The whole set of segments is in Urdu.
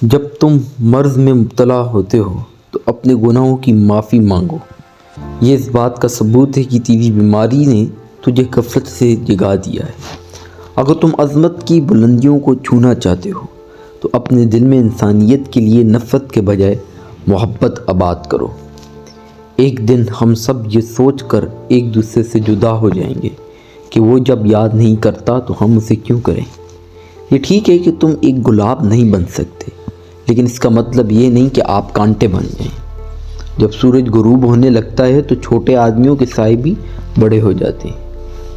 جب تم مرض میں مبتلا ہوتے ہو تو اپنے گناہوں کی معافی مانگو۔ یہ اس بات کا ثبوت ہے کہ تیری بیماری نے تجھے غفلت سے جگا دیا ہے۔ اگر تم عظمت کی بلندیوں کو چھونا چاہتے ہو تو اپنے دل میں انسانیت کے لیے نفرت کے بجائے محبت آباد کرو۔ ایک دن ہم سب یہ سوچ کر ایک دوسرے سے جدا ہو جائیں گے کہ وہ جب یاد نہیں کرتا تو ہم اسے کیوں کریں۔ یہ ٹھیک ہے کہ تم ایک گلاب نہیں بن سکتے، لیکن اس کا مطلب یہ نہیں کہ آپ کانٹے بن جائیں۔ جب سورج غروب ہونے لگتا ہے تو چھوٹے آدمیوں کے سائے بھی بڑے ہو جاتے ہیں۔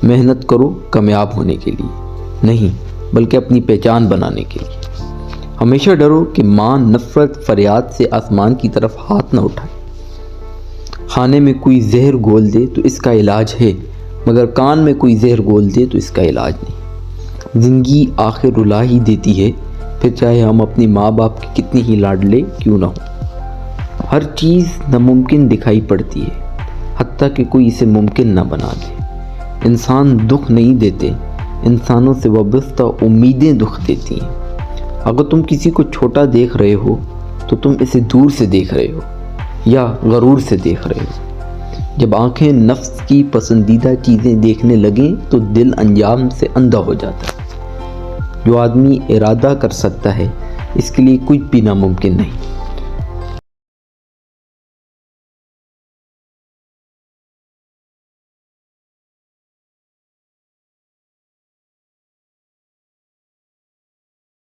محنت کرو کامیاب ہونے کے لیے نہیں، بلکہ اپنی پہچان بنانے کے لیے۔ ہمیشہ ڈرو کہ ماں نفرت فریاد سے آسمان کی طرف ہاتھ نہ اٹھائے۔ کھانے میں کوئی زہر گھول دے تو اس کا علاج ہے، مگر کان میں کوئی زہر گھول دے تو اس کا علاج نہیں۔ زندگی آخر رلا ہی دیتی ہے، پھر چاہے ہم اپنی ماں باپ کی کتنی ہی لاڈلے کیوں نہ ہوں۔ ہر چیز ناممکن دکھائی پڑتی ہے، حتیٰ کہ کوئی اسے ممکن نہ بنا دے۔ انسان دکھ نہیں دیتے، انسانوں سے وابستہ امیدیں دکھ دیتی ہیں۔ اگر تم کسی کو چھوٹا دیکھ رہے ہو تو تم اسے دور سے دیکھ رہے ہو یا غرور سے دیکھ رہے ہو۔ جب آنکھیں نفس کی پسندیدہ چیزیں دیکھنے لگیں تو دل انجام سے اندھا ہو جاتا ہے۔ جو آدمی ارادہ کر سکتا ہے اس کے لیے کچھ بھی ناممکن نہیں۔